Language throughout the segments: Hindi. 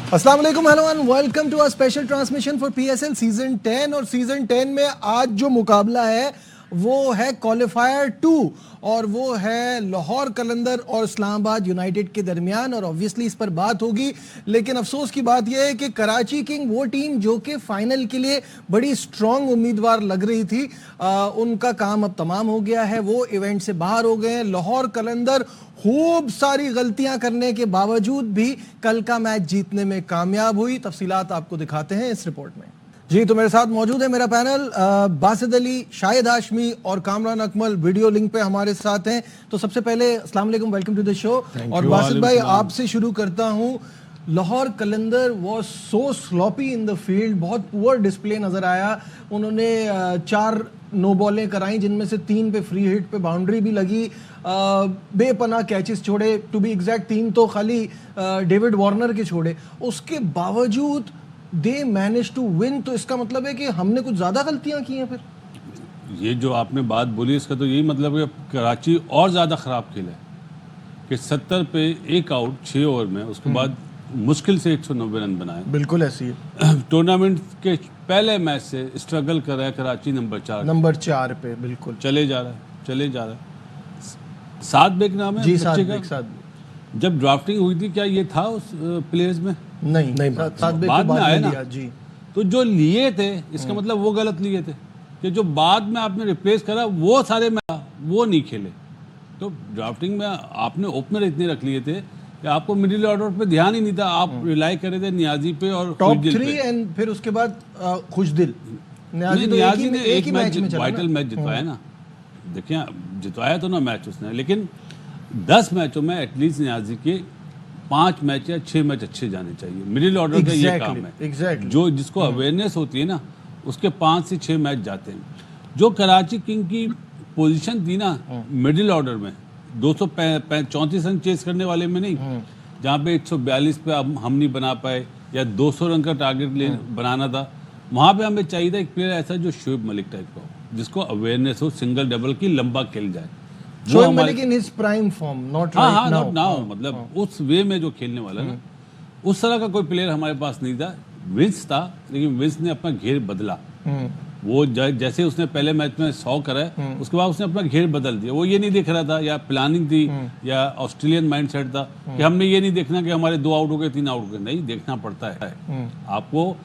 अस्सलाम वालेकुम, hello and welcome to our special transmission for PSL season 10। और सीजन 10 में आज जो मुकाबला है वो है क्वालिफायर 2 और वो है लाहौर कलंदर और इस्लामाबाद यूनाइटेड के दरमियान। और ऑब्वियसली इस पर बात होगी, लेकिन अफसोस की बात यह है कि कराची किंग वो टीम जो कि फाइनल के लिए बड़ी स्ट्रांग उम्मीदवार लग रही थी, उनका काम अब तमाम हो गया है, वो इवेंट से बाहर हो गए हैं। लाहौर कलंदर खूब सारी गलतियां करने के बावजूद भी कल का मैच जीतने में कामयाब हुई। तफसीलात आपको दिखाते हैं इस रिपोर्ट में। जी, तो मेरे साथ मौजूद है मेरा पैनल, बासित अली, शाहिद हाशमी और कामरान अकमल वीडियो लिंक पे हमारे साथ हैं। तो सबसे पहले अस्सलाम वालेकुम, वेलकम टू द शो। और बासित भाई, आपसे शुरू करता हूं। Lahore Qalandar was so sloppy in the field, बहुत पुअर डिस्प्ले नजर आया। उन्होंने 4 नो बॉलें कराई, जिनमें से 3 पे फ्री हिट पे बाउंड्री भी लगी, बेपनाह कैचेस छोड़े, टू बी एग्जैक्ट 3 तो खाली डेविड वार्नर के छोड़े। उसके बावजूद दे मैनेज टू विन। तो इसका मतलब है कि हमने कुछ ज्यादा गलतियां की हैं। फिर ये जो आपने बात बोली, इसका तो यही मतलब है कि कराची और ज़्यादा ख़राब खेला है कि 70 पे 1 आउट 6 ओवर में, उसके बाद मुश्किल से 190 रन बनाए। बिल्कुल ऐसी है। टूर्नामेंट के पहले मैच से स्ट्रगल कर रहा है कराची नंबर 4 पे। बिल्कुल चले जा रहा है। सात बेग नाम है जी, बच्चे का। साथ जब ड्राफ्टिंग हुई थी, क्या ये था उस प्लेयर्स में? नहीं, बाद में आया ना जी। तो जो लिए थे, इसका मतलब वो गलत लिए थे कि जो बाद में आपने रिप्लेस करा वो सारे में वो नहीं खेले। तो ड्राफ्टिंग में आपने ओपनर इतने रख लिए थे कि आपको मिडिल ऑर्डर पे ध्यान ही नहीं था। आप रिलाई कर रहे थे नियाजी पे और टॉप 3 एंड फिर उसके बाद खुशदिल। नियाजी ने एक मैच वाइटल मैच जितवाया ना। देखिए, जितवाया तो ना मैच उसने, लेकिन 10 मैचों में एटलीस्ट नियाजी के 5 मैच या 6 मैच अच्छे जाने चाहिए। मिडिल ऑर्डर का ये काम है। जो जिसको अवेयरनेस होती है ना, उसके 5 से 6 मैच जाते हैं। जो कराची किंग की पोजीशन थी ना मिडिल ऑर्डर में, 234 रन चेस करने वाले में नहीं, जहाँ पे 142 पे हम नहीं बना पाए या 200 रन का टारगेट बनाना था, वहाँ पे हमें चाहिए था एक प्लेयर ऐसा जो शोएब मलिक टाइप का हो, जिसको अवेयरनेस हो, सिंगल डबल की लंबा खेल जाए। Shoaib Malik in his prime form, not right now. Not now, मतलब उस वे में जो खेलने वाला ना, उस तरह का कोई प्लेयर हमारे पास नहीं था। विंस था, लेकिन विंस ने अपना घेर बदला। वो जैसे उसने पहले मैच में 100 करा, उसके बाद उसने अपना घेर बदल दिया। वो ये नहीं देख रहा था, या प्लानिंग थी या ऑस्ट्रेलियन माइंडसेट था कि हमने ये नहीं देखना कि हमारे 2 आउट हो गए 3 आउट हो गए। नहीं, देखना पड़ता है। आपको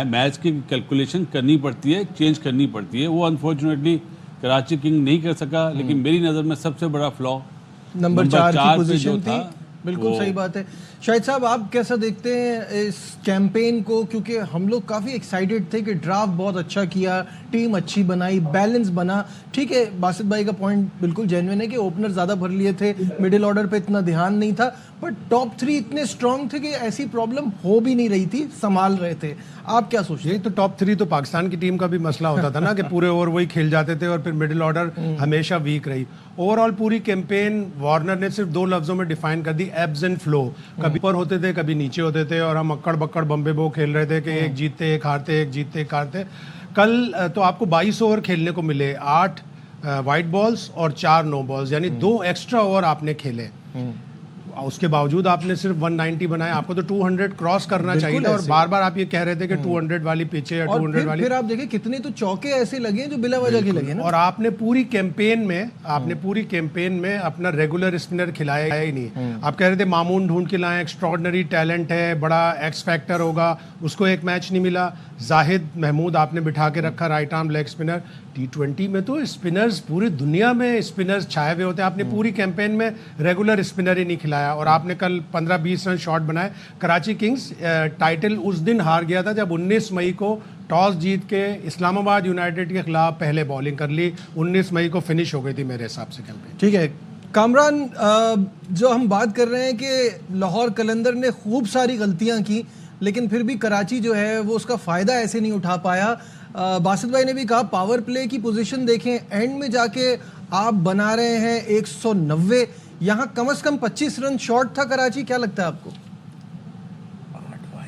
मैच की कैलकुलेशन करनी पड़ती है, चेंज करनी पड़ती है। वो अनफॉर्चुनेटली कराची किंग नहीं कर सका। लेकिन मेरी नज़र में सबसे बड़ा फ्लॉ नंबर 4 की पोजीशन थी। बिल्कुल सही बात है। शाहिद साहब, आप कैसा देखते हैं इस कैंपेन को? क्योंकि हम लोग काफ़ी एक्साइटेड थे कि ड्राफ्ट बहुत अच्छा किया, टीम अच्छी बनाई, बैलेंस बना। ठीक है, बासित भाई का पॉइंट बिल्कुल जेन्युइन है कि ओपनर ज़्यादा भर लिए थे, मिडिल ऑर्डर पे इतना ध्यान नहीं था, बट टॉप 3 इतने स्ट्रांग थे कि ऐसी प्रॉब्लम हो भी नहीं रही थी, संभाल रहे थे। आप क्या सोचते हैं? यही तो टॉप 3 तो पाकिस्तान की टीम का भी मसला होता था ना कि पूरे ओवर वही खेल जाते थे और फिर मिडिल ऑर्डर हमेशा वीक रही। ओवरऑल पूरी कैंपेन वार्नर ने सिर्फ 2 लफ्जों में डिफाइन कर दी, एब्स एंड फ्लो। कभी ऊपर होते थे, कभी नीचे होते थे, और हम अक्कड़ बक्कड़ बम्बे बो खेल रहे थे कि एक जीतते एक हारते, एक जीतते एक हारते। कल तो आपको 22 ओवर खेलने को मिले, 8 वाइट बॉल्स और 4 नो बॉल्स, यानी 2 एक्स्ट्रा ओवर आपने खेले। उसके बावजूद आपने सिर्फ 190 बनाया। आपको तो 200 क्रॉस करना चाहिए था, और बार बार आप ये कह रहे थे कि 200 वाली पिच है या 200 वाली। फिर आप देखिए कितने तो चौके ऐसे लगे जो बिला वजह के लगे ना। और आपने पूरी कैंपेन में अपना रेगुलर स्पिनर खिलाया ही नहीं। आप कह रहे थे मामून ढूंढ के लाए, एक्स्ट्रॉर्डनरी टैलेंट है, बड़ा एक्स फैक्टर होगा, उसको एक मैच नहीं मिला। जाहिद महमूद आपने बिठा के रखा, right arm leg spinner. T20 में तो स्पिनर्स पूरी दुनिया में स्पिनर्स छाए हुए होते हैं। आपने पूरी कैंपेन में रेगुलर स्पिनर ही नहीं खिलाया, और आपने कल 15-20 रन शॉट बनाए। कराची किंग्स टाइटल उस दिन हार गया था जब 19 मई को टॉस जीत के इस्लामाबाद यूनाइटेड के खिलाफ पहले बॉलिंग कर ली। 19 मई को फिनिश हो गई थी मेरे हिसाब से कैंपेन। ठीक है कामरान, जो हम बात कर रहे हैं कि लाहौर कलंदर ने खूब सारी गलतियां की, लेकिन फिर भी कराची जो है वो उसका फ़ायदा ऐसे नहीं उठा पाया। बासित भाई ने भी कहा पावर प्ले की पोजीशन देखें, एंड में जाके आप बना रहे हैं 190, यहाँ कम से कम 25 रन शॉर्ट था कराची। क्या लगता है आपको?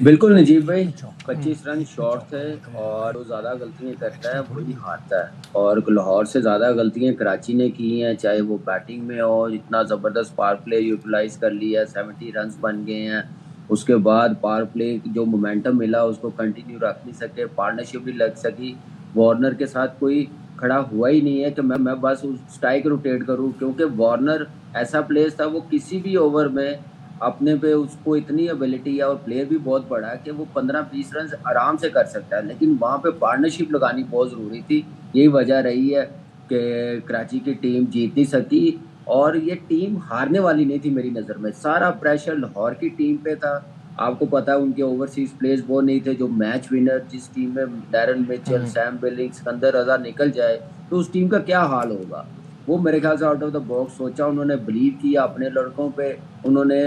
बिल्कुल नजीब भाई, 25 रन शॉर्ट थे, और जो ज़्यादा गलतियां करता है वही हारता है। और लाहौर से ज़्यादा गलतियां कराची ने की हैं, चाहे वो बैटिंग में हो, इतना ज़बरदस्त पावर प्ले यूटिलाइज कर लिया, 70 रन बन गए हैं। उसके बाद पावर प्ले जो मोमेंटम मिला उसको कंटिन्यू रख नहीं सके, पार्टनरशिप नहीं लग सकी। वार्नर के साथ कोई खड़ा हुआ ही नहीं है कि मैं बस उस स्ट्राइक रोटेट करूं, क्योंकि वार्नर ऐसा प्लेयर था वो किसी भी ओवर में अपने पे उसको इतनी एबिलिटी है और प्लेयर भी बहुत बड़ा है कि वो 15-20 रन आराम से कर सकता है, लेकिन वहाँ पे पार्टनरशिप लगानी बहुत ज़रूरी थी। यही वजह रही है कि कराची की टीम जीत नहीं सकी और ये टीम हारने वाली नहीं थी मेरी नज़र में। सारा प्रेशर लाहौर की टीम पे था। आपको पता है उनके ओवरसीज प्लेयर्स वो नहीं थे जो मैच विनर, जिस टीम में Darren Mitchell, Sam Billings, Sikandar Raza निकल जाए तो उस टीम का क्या हाल होगा। वो मेरे ख्याल से आउट ऑफ द बॉक्स सोचा, उन्होंने बिलीव किया अपने लड़कों पे, उन्होंने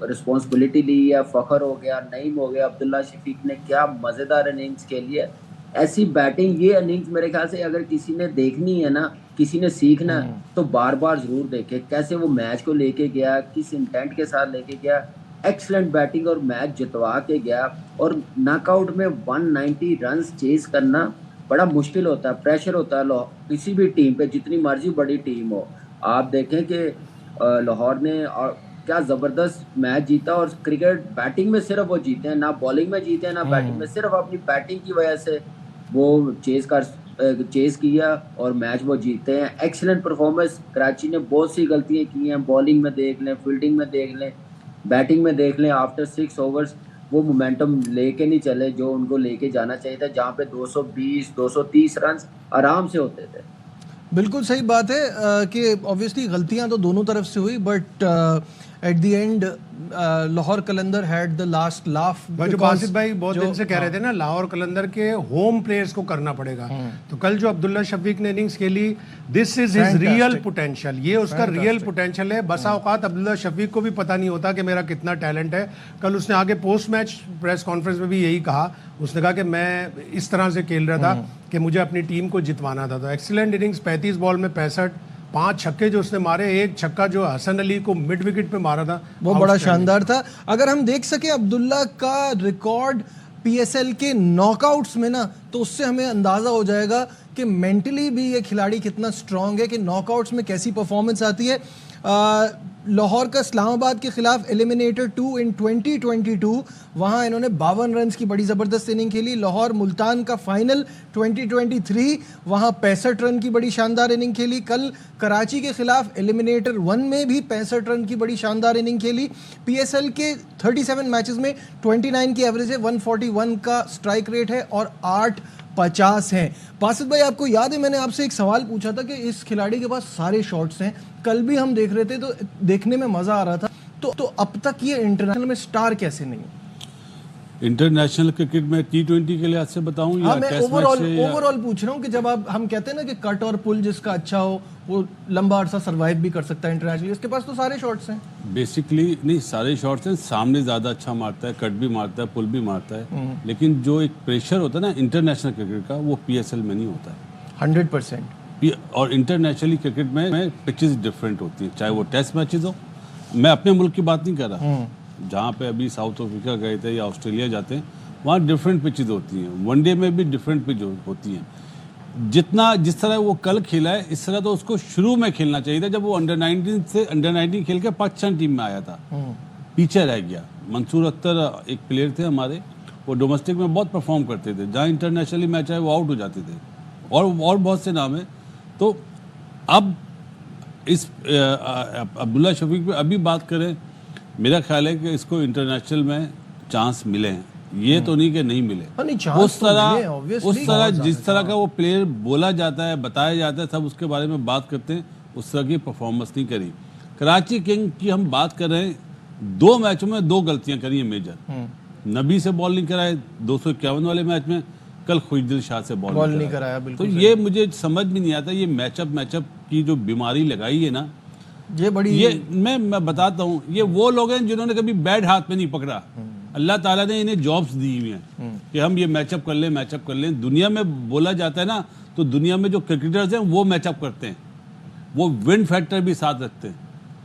रिस्पॉन्सिबिलिटी ली है। फ़खर हो गया, नईम हो गया, अब्दुल्ला शफीक ने क्या मज़ेदार इनिंग्स खेली है। ऐसी बैटिंग, ये इनिंग्स मेरे ख्याल से अगर किसी ने देखनी है ना, किसी ने सीखना है तो बार बार ज़रूर देखे कैसे वो मैच को लेके गया, किस इंटेंट के साथ लेके गया। एक्सलेंट बैटिंग और मैच जितवा के गया। और नॉकआउट में 190 रन्स चेज करना बड़ा मुश्किल होता है, प्रेशर होता है किसी भी टीम पे, जितनी मर्जी बड़ी टीम हो। आप देखें कि लाहौर ने क्या ज़बरदस्त मैच जीता, और क्रिकेट बैटिंग में सिर्फ वो जीते हैं, ना बॉलिंग में जीते हैं ना बैटिंग में, सिर्फ अपनी बैटिंग की वजह से वो चेज़ किया और मैच वो जीते हैं। Excellent performance. कराची ने बहुत सी गलतियां की हैं, बॉलिंग में देख लें, फील्डिंग में देख लें, बैटिंग में देख लें। आफ्टर 6 ओवर्स वो मोमेंटम लेके नहीं चले जो उनको लेके जाना चाहिए था, जहाँ पे 220-230 रन आराम से होते थे। बिल्कुल सही बात है कि ऑब्वियसली गलतियां तो दोनों तरफ से हुई, but at the end Lahore Qalandar had the last laugh. जो बासित भाई बहुत दिन से कह रहे थे ना, लाहौर कलंदर के होम प्लेयर्स को करना पड़ेगा। तो कल जो अब्दुल्ला शफीक ने इनिंग्स खेली, this is his real potential, ये उसका रियल पोटेंशियल है। बसा औकात अब्दुल्ला शफीक को भी पता नहीं होता कि मेरा कितना टैलेंट है। कल उसने आगे पोस्ट मैच प्रेस कॉन्फ्रेंस में भी यही कहा, उसने कहा कि मैं इस तरह से खेल रहा था कि मुझे अपनी टीम को जितवाना था। तो एक्सीलेंट इनिंग्स, 35 बॉल में 65, 5 छक्के जो उसने मारे, एक छक्का जो हसन अली को मिड विकेट पे मारा था वो बड़ा शानदार था। अगर हम देख सके अब्दुल्ला का रिकॉर्ड पीएसएल के नॉकआउट्स में ना, तो उससे हमें अंदाजा हो जाएगा कि मेंटली भी ये खिलाड़ी कितना स्ट्रांग है, कि नॉकआउट्स में कैसी परफॉर्मेंस आती है। लाहौर का इस्लामाबाद के खिलाफ एलिमिनेटर 2 इन 2022, वहाँ इन्होंने 52 रन की बड़ी ज़बरदस्त इनिंग खेली। लाहौर मुल्तान का फाइनल 2023, वहाँ 65 रन की बड़ी शानदार इनिंग खेली। कल कराची के खिलाफ एलिमिनेटर 1 में भी 65 रन की बड़ी शानदार इनिंग खेली। पीएसएल के 37 मैचेस में 29 की एवरेज है, 141 का स्ट्राइक रेट है और 850 हैं। बासित भाई, आपको याद है मैंने आपसे एक सवाल पूछा था कि इस खिलाड़ी के पास सारे शॉट्स हैं, कल भी हम देख रहे थे तो देखने में मजा आ रहा था। तो अब तक ये इंटरनेशनल में स्टार कैसे नहीं? इंटरनेशनल क्रिकेट में T20 के लिहाज से बताऊं या मैं टेस्ट ओवरऑल पूछ रहा हूं कि जब हम कहते हैं ना कि कट और पुल जिसका अच्छा हो वो लंबा अरसा सरवाइव भी कर सकता है इंटरनेशनली, इसके पास तो सारे शॉट्स हैं। बेसिकली नहीं, सारे शॉट्स हैं, सामने ज़्यादा अच्छा मारता है, कट भी मारता है, पुल भी मारता है, लेकिन जो एक प्रेशर होता है ना इंटरनेशनल क्रिकेट का, वो PSL में नहीं होता है 100%। और इंटरनेशनली क्रिकेट में पिचेस डिफरेंट होती हैं, चाहे वो टेस्ट मैचेस हो। मैं अपने मुल्क की बात नहीं कर रहा, जहाँ पे अभी साउथ अफ्रीका गए थे या ऑस्ट्रेलिया जाते हैं, वहाँ डिफरेंट पिचेस होती हैं। वनडे में भी डिफरेंट पिच होती हैं। जिस तरह वो कल खेला है, इस तरह तो उसको शुरू में खेलना चाहिए था, जब वो अंडर-19 खेल के पाकिस्तान टीम में आया था, पीछे रह गया। मंसूर अख्तर एक प्लेयर थे हमारे, वो डोमेस्टिक में बहुत परफॉर्म करते थे, जहाँ इंटरनेशनली मैच आए वो आउट हो जाते थे, और बहुत से नाम है। तो अब इस अब्दुल्ला शफीक पे अभी बात करें, मेरा ख्याल है कि इसको इंटरनेशनल में चांस मिले हैं, ये तो नहीं कि नहीं मिले। उस तरह जिस तरह का वो प्लेयर बोला जाता है, बताया जाता है, सब उसके बारे में बात करते हैं, उस तरह की परफॉर्मेंस नहीं करी। कराची किंग की हम बात कर रहे हैं, 2 मैचों में 2 गलतियां करी हैं मेजर। नबी से बॉल नहीं कराए 251 वाले मैच में, कल खुशदिल शाह से बॉल नहीं कराया। तो ये मुझे समझ में नहीं आता, ये मैचअप की जो बीमारी लगाई है ना, ये मैं बताता हूँ, ये वो लोग हैं जिन्होंने कभी बैट हाथ में नहीं पकड़ा। अल्लाह ताला ने इन्हें जॉब्स दी हुई हैं कि हम ये मैचअप कर लें। दुनिया में बोला जाता है ना, तो दुनिया में जो क्रिकेटर्स हैं वो मैचअप करते हैं, वो विन फैक्टर भी साथ रखते हैं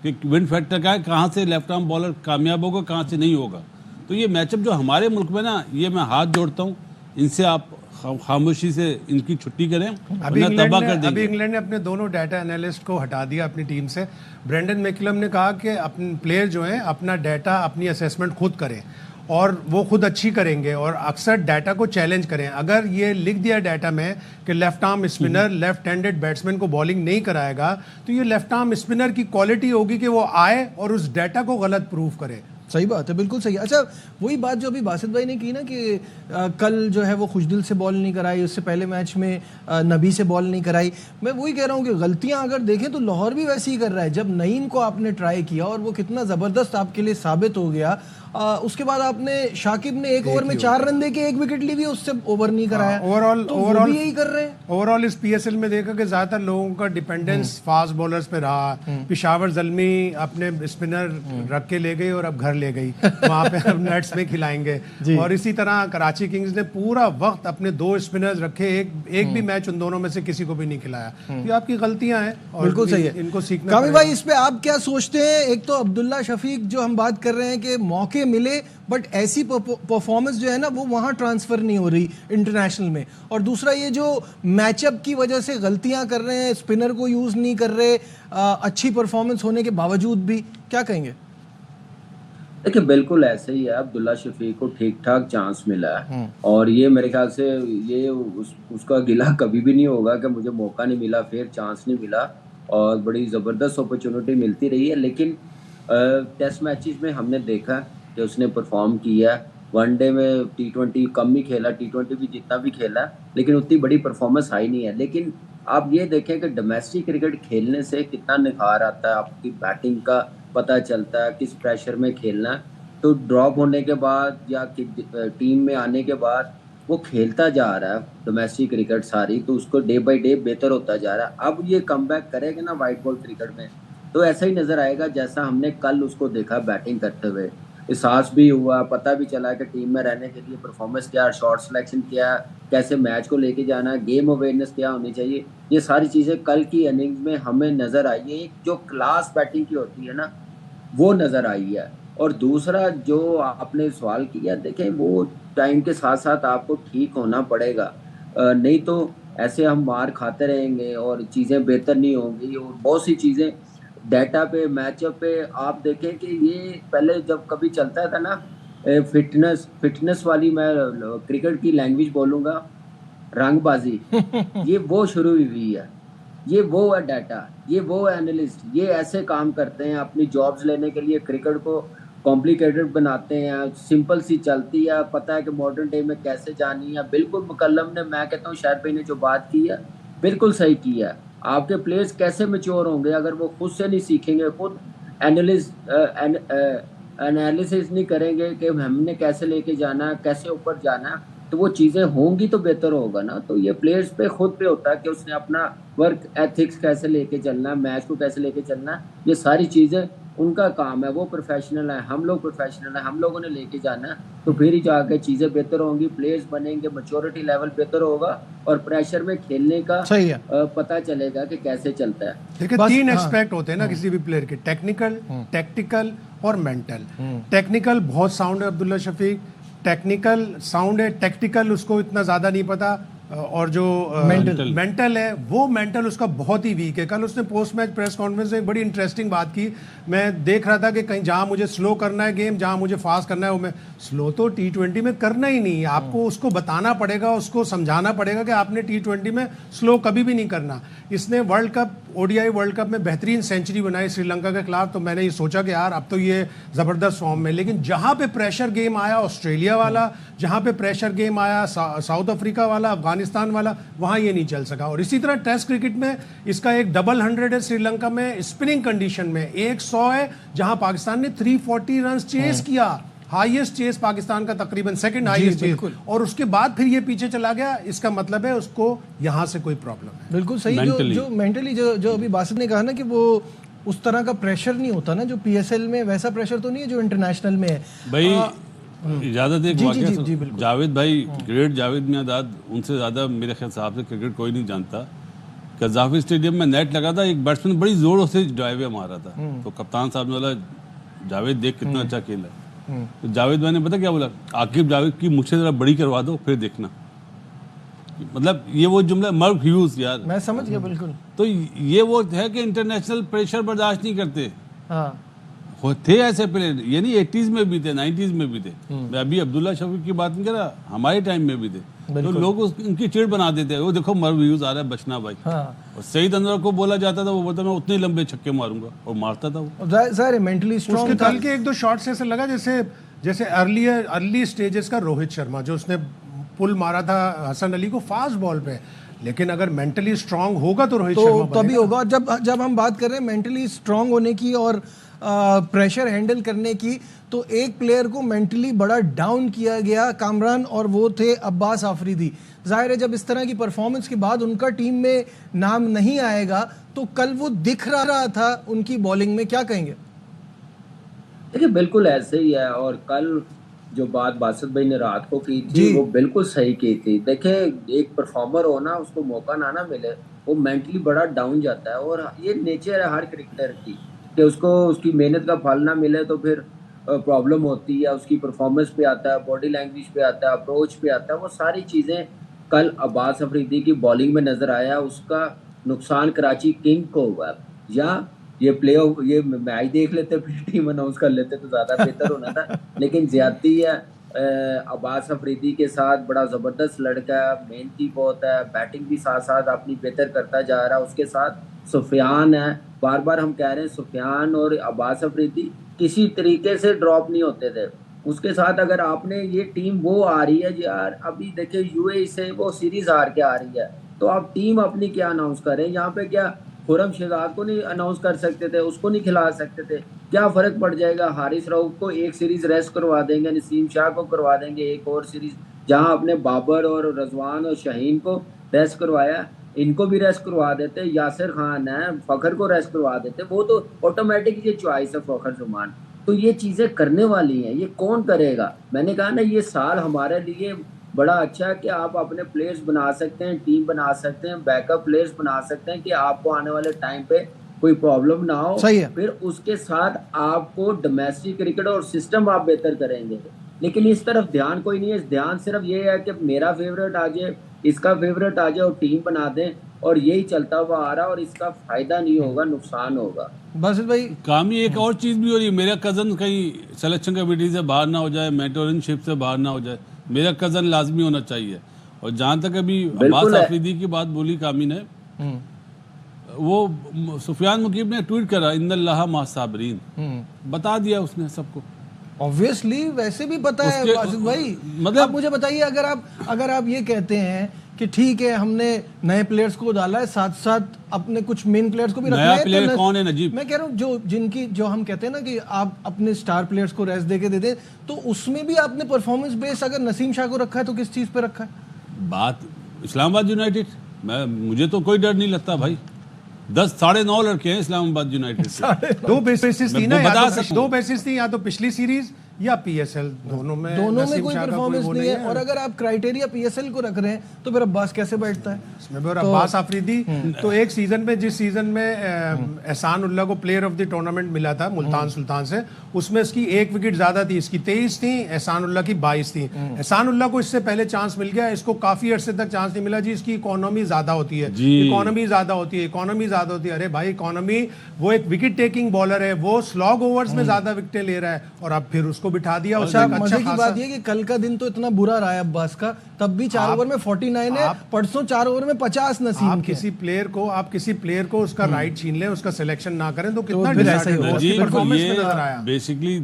कि विन फैक्टर का है, कहाँ से लेफ्ट आर्म बॉलर कामयाब होगा, कहाँ से नहीं होगा। तो ये मैचअप जो हमारे मुल्क में ना, ये मैं हाथ जोड़ता हूँ, इनसे आप खामोशी से इनकी छुट्टी करें, अभी वरना तबाह कर अभी देंगे। इंग्लैंड ने अपने दोनों डाटा एनालिस्ट को हटा दिया अपनी टीम से। ब्रेंडन मैकुलम ने कहा कि अपने प्लेयर जो हैं अपना डाटा, अपनी असेसमेंट खुद करें और वो खुद अच्छी करेंगे और अक्सर डाटा को चैलेंज करें। अगर ये लिख दिया डाटा में कि left arm spinner left handed batsman को बॉलिंग नहीं कराएगा, तो ये लेफ्ट आर्म स्पिनर की क्वालिटी होगी कि वो आए और उस डाटा को गलत प्रूव करे। सही बात है, बिल्कुल सही है। अच्छा, वही बात जो अभी बासित भाई ने की ना कि कल जो है वो खुशदिल से बॉल नहीं कराई, उससे पहले मैच में नबी से बॉल नहीं कराई। मैं वही कह रहा हूँ कि गलतियां अगर देखें तो लाहौर भी वैसे ही कर रहा है। जब नईम को आपने ट्राई किया और वो कितना ज़बरदस्त आपके लिए साबित हो गया, उसके बाद आपने शाकिब ने एक ओवर में 4 रन दे के 1 विकेट ली भी, उससे ओवर नहीं कराया। ओवरऑल यही कर रहे हैं। ओवरऑल इस पीएसएल में देखा कि ज्यादातर लोगों का डिपेंडेंस फास्ट बॉलर्स पे रहा। पिशावर जल्मी अपने स्पिनर रख के ले गई और अब घर ले गई, वहां पे अब नेट्स में खिलाएंगे। और इसी तरह कराची किंग्स ने पूरा वक्त अपने 2 स्पिनर्स रखे, एक भी मैच उन दोनों में से किसी को भी नहीं खिलाया। ये आपकी गलतियां हैं और बिल्कुल सही है, इनको सीखना। कामी भाई, इस पे आप क्या सोचते हैं? एक तो अब्दुल्ला शफीक जो हम बात कर रहे हैं कि मौके मिले बट ऐसी परफॉर्मेंस जो है ना वो वहां ट्रांसफर नहीं हो रही इंटरनेशनल में, और दूसरा ये जो मैचअप की वजह से गलतियां कर रहे हैं, स्पिनर को यूज नहीं कर रहे अच्छी परफॉर्मेंस होने के बावजूद भी, क्या कहेंगे? देखिए बिल्कुल ऐसे ही है। अब्दुल्ला शफीक को ठीक ठाक चांस मिला है और ये मेरे ख्याल से ये उसका गिला कभी भी नहीं होगा कि मुझे मौका नहीं मिला, फिर चांस नहीं मिला, और बड़ी ज़बरदस्त अपॉर्चुनिटी मिलती रही है। लेकिन टेस्ट मैचेस में हमने देखा कि उसने परफॉर्म किया। वनडे में T20 कम ही खेला, T20 भी जितना भी खेला लेकिन उतनी बड़ी परफॉर्मेंस आई नहीं है। लेकिन आप ये देखें कि डोमेस्टिक क्रिकेट खेलने से कितना निखार आता है, आपकी बैटिंग का पता चलता है, किस प्रेशर में खेलना है। तो ड्रॉप होने के बाद या टीम में आने के बाद वो खेलता जा रहा है डोमेस्टिक क्रिकेट सारी, तो उसको डे बाय डे बेहतर होता जा रहा है। अब ये कमबैक करेगा ना वाइट बॉल क्रिकेट में, तो ऐसा ही नज़र आएगा जैसा हमने कल उसको देखा बैटिंग करते हुए। एहसास भी हुआ, पता भी चला कि टीम में रहने के लिए परफॉर्मेंस क्या, शॉट सिलेक्शन क्या, कैसे मैच को लेके जाना, गेम अवेयरनेस क्या होनी चाहिए, ये सारी चीज़ें कल की इनिंग्स में हमें नज़र आई है। एक जो क्लास बैटिंग की होती है ना वो नज़र आई है। और दूसरा जो आपने सवाल किया, देखें वो टाइम के साथ साथ आपको ठीक होना पड़ेगा, नहीं तो ऐसे हम मार खाते रहेंगे और चीज़ें बेहतर नहीं होंगी। और बहुत सी चीज़ें डाटा पे, मैचअप पे आप देखें कि ये पहले जब कभी चलता था ना फिटनेस वाली, मैं क्रिकेट की लैंग्वेज बोलूँगा, रंगबाजी, ये वो शुरू हुई है। ये वो है डाटा, ये वो एनालिस्ट, ये ऐसे काम करते हैं अपनी जॉब्स लेने के लिए, क्रिकेट को कॉम्प्लिकेटेड बनाते हैं। सिंपल सी चलती है, पता है कि मॉडर्न डे में कैसे जानी है। बिल्कुल मुकल्लम ने, मैं कहता हूँ शायद भाई ने जो बात की है बिल्कुल सही की है। आपके प्लेयर्स कैसे मैच्योर होंगे अगर वो खुद से नहीं सीखेंगे, खुद एनालिसिस नहीं करेंगे कि हमने कैसे लेके जाना है, कैसे ऊपर जाना है, तो वो चीज़ें होंगी तो बेहतर होगा ना। तो ये प्लेयर्स पे खुद पे होता है कि उसने अपना वर्क एथिक्स कैसे लेके चलना है, मैच को कैसे लेके चलना है, ये सारी चीज़ें उनका काम है। वो प्रोफेशनल है, हम लोग प्रोफेशनल है, हम लोगों ने लेके जाना है, तो फिर ही जाके चीज़ें बेहतर होंगी, प्लेयर्स बनेंगे, मैच्योरिटी लेवल बेहतर होगा और प्रेशर में खेलने का पता चलेगा कि कैसे चलता है। देखिए 3 एस्पेक्ट होते हैं ना किसी भी प्लेयर के, टेक्निकल, टैक्टिकल और मेंटल। टेक्निकल बहुत साउंड है अब्दुल्ला शफीक, टेक्निकल साउंड है, टैक्टिकल उसको इतना ज़्यादा नहीं पता, और जो मेंटल है वो मेंटल उसका बहुत ही वीक है। कल उसने पोस्ट मैच प्रेस कॉन्फ्रेंस में बड़ी इंटरेस्टिंग बात की। मैं देख रहा था कि कहीं जहां मुझे स्लो करना है गेम, जहां मुझे फास्ट करना है, वो मैं स्लो तो T20 में करना ही नहीं है। आपको उसको बताना पड़ेगा, उसको समझाना पड़ेगा कि आपने T20 में स्लो कभी भी नहीं करना। इसने world cup, ODI world cup में बेहतरीन सेंचुरी बनाई श्रीलंका के खिलाफ, तो मैंने ये सोचा कि यार अब तो ये ज़बरदस्त फॉर्म में। लेकिन जहां पे प्रेशर गेम आया ऑस्ट्रेलिया वाला, जहां पे प्रेशर गेम आया साउथ अफ्रीका वाला, अफगानिस्तान वाला, वहां ये नहीं चल सका। और इसी तरह टेस्ट क्रिकेट में इसका एक डबल 100 है श्रीलंका में स्पिनिंग कंडीशन में, 100 है जहां पाकिस्तान ने 340 रन चेस किया, हाईएस्ट चेस पाकिस्तान का, तकरीबन सेकंड हाईएस्ट चेस, और उसके बाद फिर ये पीछे चला गया। इसका मतलब है उसको यहां से कोई प्रॉब्लम है। बिल्कुल सही। जो मेंटली जो अभी बासित ने कहा ना कि वो उस तरह का प्रेशर नहीं होता ना जो PSL में, वैसा प्रेशर तो नहीं है जो इंटरनेशनल में है भाई। इजाजत एक वाकया, जावेद भाई, ग्रेट जावेद मियांदाद, उनसे ज़्यादा मेरे ख्याल से क्रिकेट कोई नहीं जानता। कज़ाफी स्टेडियम में नेट लगा था, एक बैट्समैन बड़ी जोर से ड्राइव मारा था, तो कप्तान साहब ने बोला जावेद देख कितना अच्छा खेला है। तो जावेद भाई ने पता क्या बोला, आकिब जावेद की मुझसे ज़रा बड़ी करवा दो फिर देखना। मतलब ये वो जुमला मर्व ह्यूज यार, मैं समझ गया बिल्कुल। तो ये वो है कि इंटरनेशनल प्रेशर बर्दाश्त नहीं करते। हाँ थे ऐसे प्लेयर, ये नहीं 80s में भी थे, 90s में भी थे। मैं अभी अब्दुल्ला शफीक की बात नहीं कर रहा, हमारे टाइम में भी थे। तो लोग उनकी चिड़ बना देते हैं, वो देखो मर्व ह्यूज आ रहा है, बचना भाई। हाँ। और सईद अनवर को बोला जाता था, वो बोलता मैं उतने लंबे छक्के मारूंगा, और मारता था वो। जाहिर है मेंटली स्ट्रांग उसके था। कल के एक दो शॉट्स ऐसे लगा जैसे अर्ली स्टेजेस का रोहित शर्मा जो उसने पुल मारा था हसन अली को फास्ट बॉल पे, लेकिन अगर मेंटली स्ट्रांग होगा तो रोहित शर्मा तो तभी होगा। जब हम बात कर रहे हैं मेंटली स्ट्रांग होने की और प्रेशर हैंडल करने की, तो एक प्लेयर को मेंटली बड़ा डाउन किया गया कामरान, और वो थे अब्बास आफरीदी। जाहिर है जब इस तरह की परफॉर्मेंस के बाद उनका टीम में नाम नहीं आएगा, तो कल वो दिख रहा था उनकी बॉलिंग में, क्या कहेंगे? देखिए बिल्कुल ऐसे ही है, और कल जो बात बासित भाई ने रात को की थी वो बिल्कुल सही की थी। देखिए एक परफॉर्मर हो ना, उसको मौका ना मिले, वो मेंटली बड़ा डाउन जाता है, और ये नेचर है हर क्रिकेटर की कि उसको उसकी मेहनत का फल ना मिले तो फिर प्रॉब्लम होती है। उसकी परफॉर्मेंस पे आता है, बॉडी लैंग्वेज पे आता है, अप्रोच पे आता है, वो सारी चीज़ें कल अब्बास अफरीदी की बॉलिंग में नज़र आया। उसका नुकसान कराची किंग को हुआ। या ये प्ले ऑफ, ये मैच देख लेते फिर टीम अनाउंस कर लेते तो ज़्यादा बेहतर होना था, लेकिन ज्यादती है। अब्बास अफरीदी के साथ बड़ा ज़बरदस्त लड़का है, मेहनती बहुत है, बैटिंग भी साथ साथ अपनी बेहतर करता जा रहा है। उसके साथ सुफियान है, बार बार हम कह रहे हैं सुफियान और अब्बास अफरीदी किसी तरीके से ड्रॉप नहीं होते थे। उसके साथ अगर आपने ये टीम वो आ रही है यार, अभी देखिए यूएई से वो सीरीज हार के आ रही है, तो आप टीम अपनी क्या अनाउंस करें? यहाँ पे क्या खुरम शहजाद को नहीं अनाउंस कर सकते थे? उसको नहीं खिला सकते थे? क्या फर्क पड़ जाएगा? हारिस रऊफ को एक सीरीज रेस्ट करवा देंगे, नसीम शाह को करवा देंगे एक और सीरीज, जहां आपने बाबर और रजवान और शाहीन को रेस्ट करवाया, इनको भी रेस्ट करवा देते। यासिर खान है, फखर को रेस्ट करवा देते। वो तो ऑटोमेटिक ये चॉइस है फखर जुमान। तो ये चीजें करने वाली हैं, ये कौन करेगा? मैंने कहा ना, ये साल हमारे लिए बड़ा अच्छा है कि आप अपने प्लेयर्स बना सकते हैं, टीम बना सकते हैं, बैकअप प्लेयर्स बना सकते हैं कि आपको आने वाले टाइम पे कोई प्रॉब्लम ना हो। सही है। फिर उसके साथ आपको डोमेस्टिक क्रिकेट और सिस्टम आप बेहतर करेंगे। लेकिन इस तरफ ध्यान कोई नहीं है। ध्यान सिर्फ ये है कि मेरा फेवरेट आ जाए, इसका फेवरेट आ जाए और टीम बना दें, और यही चलता हुआ आ रहा है, और इसका फायदा नहीं होगा, नुकसान होगा। बस भाई कामी एक और चीज भी हो रही है, मेरा कजन कहीं सिलेक्शन कमेटी से बाहर ना हो जाए, मेंटोरशिप से बाहर ना हो जाए, मेरा कजन लाजमी होना चाहिए। और जहां तक अभी अब्बास आफरीदी की बात बोली कामी ने, वो सुफियान मुकीब ने ट्वीट करा इन्नल्लाह माअ साबिरीन, बता दिया उसने सबको। ऑब्वियसली वैसे भी पता है वाजिद भाई। मतलब आप मुझे बताइए, अगर आप ये कहते हैं कि ठीक है हमने नए प्लेयर्स को डाला है, साथ साथ अपने कुछ मेन प्लेयर्स को भी रखना है, प्लेयर कौन है नजीब? मैं कह रहा हूँ जो हम कहते हैं ना कि आप अपने स्टार प्लेयर्स को रेस्ट देके दे दें, तो उसमें भी आपने परफॉर्मेंस बेस अगर नसीम शाह को रखा है तो किस चीज पे रखा है? बात इस्लामाबाद यूनाइटेड, मुझे तो कोई डर नहीं लगता भाई। 10-9.5 लड़के हैं इस्लामाबाद यूनाइटेड से। दो बेसिस थी ना, दो बेसिस थी, या तो पिछली सीरीज या पीएसएल, दोनों में कोई परफॉर्मेंस नहीं है। और अगर आप क्राइटेरिया पीएसएल को रख रहे हैं तो फिर अब्बास कैसे बैठता है इसमें? और अब्बास आफरीदी तो एक सीजन में, जिस सीजन में एहसान उल्लाह को प्लेयर ऑफ द टूर्नामेंट मिला था मुल्तान सुल्तान से, उसमें इसकी 1 विकेट ज्यादा थी, इसकी 23 थी, एहसान उल्लाह की 22 थी। एहसान उल्लाह को इससे पहले चांस मिल गया, इसको काफी अरसे तक चांस नहीं मिला जी। इसकी इकोनॉमी ज्यादा होती है, इकोनॉमी ज्यादा होती है। अरे भाई इकोनॉमी, वो एक विकेट टेकिंग बॉलर है, वो स्लॉग ओवर्स में ज्यादा विकेटें ले रहा है, और अब फिर उसको बिठा दिया। मजे की बात यह कि कल का दिन तो इतना बुरा रहा है अब्बास का, तब भी 4 ओवर में 49 है, परसों 4 ओवर में 50 नसीम। आप किसी प्लेयर को उसका राइट छीन लें, उसका सिलेक्शन ना करें तो कितना परफॉर्मेंस में नजर आया। बेसिकली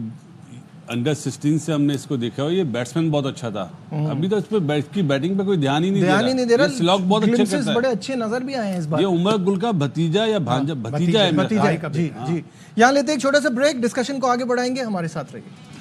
अंडर 16 से हमने इसको देखा हो, ये बैट्समैन बहुत अच्छा था। अभी तो इस पे की बैटिंग पे कोई ध्यान ही नहीं दे रहा। स्लॉग बहुत अच्छे करता है, बड़े अच्छे नजर भी आए हैं इस बार। ये उमर गुल का भतीजा या भतीजा है। जी। यहाँ लेते एक छोटा सा ब्रेक, डिस्कशन को आगे बढ़ाएंगे, हमारे साथ रहिए।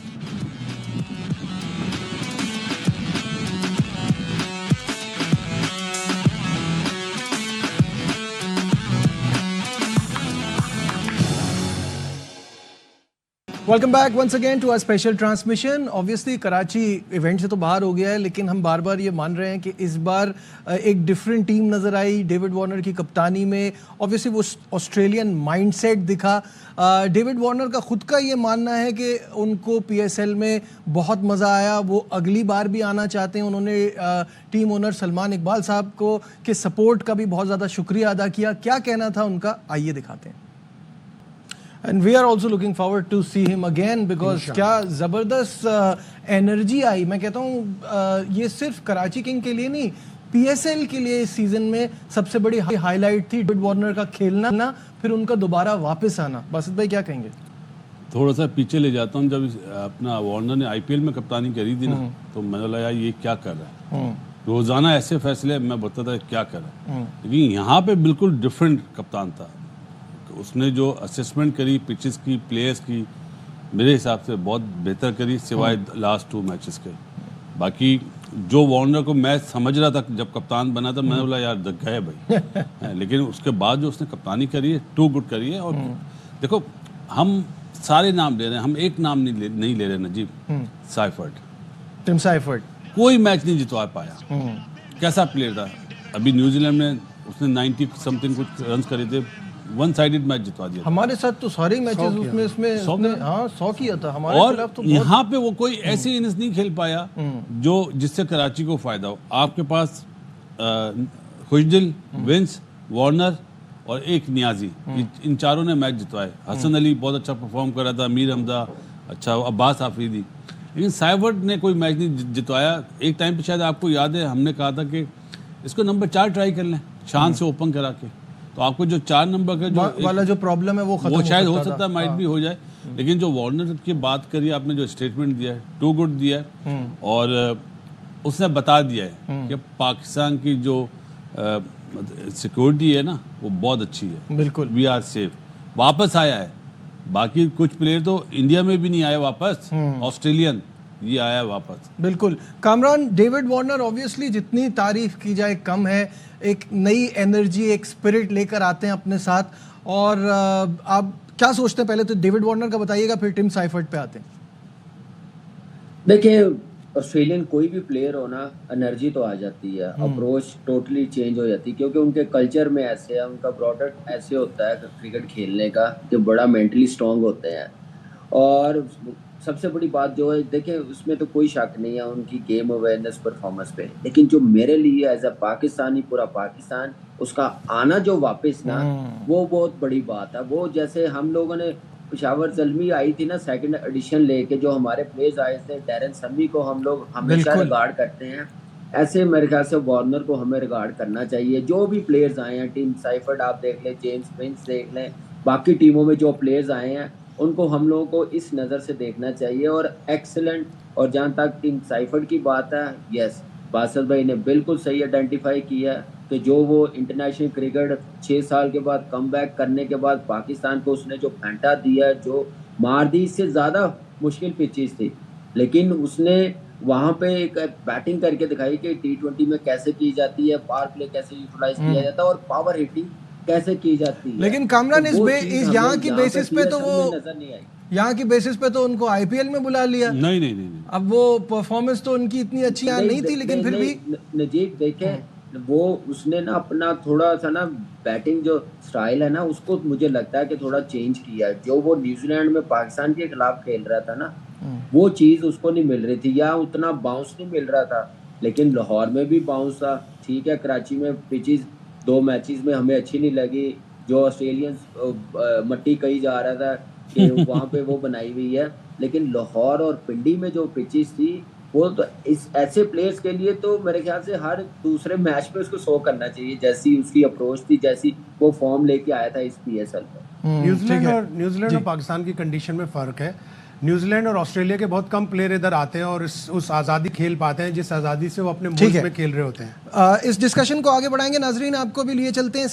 Welcome back once again to our special transmission. Obviously Karachi event से तो बाहर हो गया है, लेकिन हम बार बार ये मान रहे हैं कि इस बार एक डिफरेंट टीम नज़र आई डेविड वार्नर की कप्तानी में। ऑब्वियसली वो ऑस्ट्रेलियन माइंडसेट दिखा। डेविड वार्नर का खुद का ये मानना है कि उनको पीएसएल में बहुत मज़ा आया, वो अगली बार भी आना चाहते हैं। उन्होंने टीम ओनर सलमान इकबाल साहब को के सपोर्ट का भी बहुत ज़्यादा शुक्रिया अदा किया। क्या कहना था उनका, आइए दिखाते हैं। And we are also looking forward to see him again because क्या ज़बरदस्त एनर्जी आई। मैं कहता हूँ ये सिर्फ कराची किंग के लिए नहीं, पीएसएल के लिए इस सीज़न में सबसे बड़ी हाईलाइट थी डेविड वार्नर का खेलना, फिर उनका दोबारा वापस आना। बासित भाई क्या कहेंगे? थोड़ा सा पीछे ले जाता हूँ। जब अपना वार्नर ने आईपीएल में कप्तानी करी थी ना, तो मैंने बोला यार ये क्या कर रहा है। रोज़ाना ऐसे फैसले मैं बताता था क्या कर रहा है, लेकिन यहाँ पे बिल्कुल डिफरेंट कप्तान था। उसने जो असेसमेंट करी पिचेस की, प्लेयर्स की, मेरे हिसाब से बहुत बेहतर करी, सिवाय लास्ट 2 मैचेस के। बाकी जो वार्नर को मैं समझ रहा था जब कप्तान बना था, मैंने बोला यार गए भाई लेकिन उसके बाद जो उसने कप्तानी करी है, टू गुड करी है। और देखो हम सारे नाम ले रहे हैं, हम एक नाम नहीं ले रहे नजीब, साइफर्ट, टिम साइफर्ट कोई मैच नहीं जितवा पाया। कैसा प्लेयर था। अभी न्यूजीलैंड में उसने 90 समथिंग कुछ रन करे थे, वन साइडेड मैच जितवा दिया। हमारे साथ तो सारे मैचेस उसमें 100 किया था हमारे खिलाफ। तो यहाँ पे वो कोई ऐसी इनिंग्स नहीं खेल पाया जो जिससे कराची को फायदा हो। आपके पास खुशदिल, विंस, वार्नर और एक नियाजी, इन चारों ने मैच जितवाए। हसन अली बहुत अच्छा परफॉर्म कर रहा था, अमीर हमदा अच्छा, अब्बास आफरीदी, लेकिन साइफर्ट ने कोई मैच नहीं जितवाया। एक टाइम पे शायद आपको याद है हमने कहा था कि इसको नंबर 4 ट्राई कर लें, शान से ओपन करा के, तो आपको जो 4 नंबर का जो वाला जो प्रॉब्लम है वो शायद हो सकता है, माइट भी हो जाए। लेकिन जो वार्नर की बात करी आपने, जो स्टेटमेंट दिया है, टू गुड दिया है। और उसने बता दिया है कि पाकिस्तान की जो सिक्योरिटी है ना, वो बहुत अच्छी है। बिल्कुल, वी आर सेफ। वापस आया है। बाकी कुछ प्लेयर तो इंडिया में भी नहीं आए वापस, ऑस्ट्रेलियन ये आया वापस। बिल्कुल कामरान, डेविड वार्नर ऑब्वियसली जितनी तारीफ की जाए कम है। एक नई एनर्जी, एक स्पिरिट लेकर आते हैं अपने साथ। और आप क्या सोचते हैं, पहले तो डेविड वार्नर का बताइएगा, फिर टिम साइफर्ट पे आते हैं। देखिए, ऑस्ट्रेलियन कोई भी प्लेयर हो ना, एनर्जी तो आ जाती है, अप्रोच टोटली चेंज हो जाती है, क्योंकि उनके कल्चर में ऐसे है, उनका प्रोडक्ट ऐसे होता है क्रिकेट खेलने का कि बड़ा मेंटली स्ट्रांग होते हैं। और सबसे बड़ी बात जो है, देखिए उसमें तो कोई शक नहीं है उनकी गेम अवेयरनेस परफॉर्मेंस पे, लेकिन जो मेरे लिए एज अ पाकिस्तानी, पूरा पाकिस्तान, उसका आना जो वापस ना, वो बहुत बड़ी बात है। वो जैसे हम लोगों ने पेशावर ज़ल्मी आई थी ना, सेकंड एडिशन लेके, जो हमारे प्लेयर्स आए थे, डैरन समी को हम लोग हमेशा रिगार्ड करते हैं, ऐसे मेरे ख्याल से वार्नर को हमें रिगार्ड करना चाहिए। जो भी प्लेयर्स आए हैं, टिम साइफर्ट आप देख लें, जेम्स प्रिंस देख लें, बाकी टीमों में जो प्लेयर्स आए हैं, उनको हम लोगों को इस नज़र से देखना चाहिए। और एक्सीलेंट। और जहाँ तक टिम साइफर्ट की बात है, यस, बासित भाई ने बिल्कुल सही आइडेंटिफाई किया कि जो वो इंटरनेशनल क्रिकेट 6 साल के बाद कमबैक करने के बाद पाकिस्तान को उसने जो फेंटा दिया, जो मार दी, इससे ज़्यादा मुश्किल पिचेस थी, लेकिन उसने वहाँ पे एक बैटिंग करके दिखाई कि T20 में कैसे की जाती है, पावर प्ले कैसे यूटिलाइज किया जाता है और पावर हिटिंग कैसे की जाती है। लेकिन कामरान, इस यहाँ की बेसिस पे तो वो नजर नहीं आई। यहाँ की बेसिस पे तो उनको आईपीएल में बुला लिया। नहीं। अब वो परफॉर्मेंस तो उनकी इतनी अच्छी यहाँ नहीं थी, लेकिन फिर भी नजीब देखे, वो उसने ना अपना थोड़ा सा ना बैटिंग जो स्टाइल है ना, उसको मुझे लगता है कि थोड़ा चेंज किया है। जो वो न्यूजीलैंड में पाकिस्तान के खिलाफ खेल रहा था ना, वो चीज़ उसको नहीं मिल रही थी, या उतना बाउंस नहीं मिल रहा था। लेकिन लाहौर में भी बाउंस था, ठीक है। कराची में पिचेस 2 मैचेस में हमें अच्छी नहीं लगी, जो ऑस्ट्रेलियन मट्टी कही जा रहा था कि वहाँ पे वो बनाई हुई है। लेकिन लाहौर और पिंडी में जो पिचेस थी, वो तो इस ऐसे प्लेयर्स के लिए तो मेरे ख्याल से हर दूसरे मैच पे उसको शो करना चाहिए, जैसी उसकी अप्रोच थी, जैसी वो फॉर्म लेके आया था इस पीएसएल में। न्यूजीलैंड और पाकिस्तान की कंडीशन में फ़र्क है। न्यूजीलैंड और ऑस्ट्रेलिया के बहुत कम प्लेयर इधर आते हैं और उस आज़ादी खेल पाते हैं जिस आज़ादी से वो अपने मुल्क में खेल रहे होते हैं। इस डिस्कशन को आगे बढ़ाएंगे नाजरीन, आपको भी लिए चलते हैं।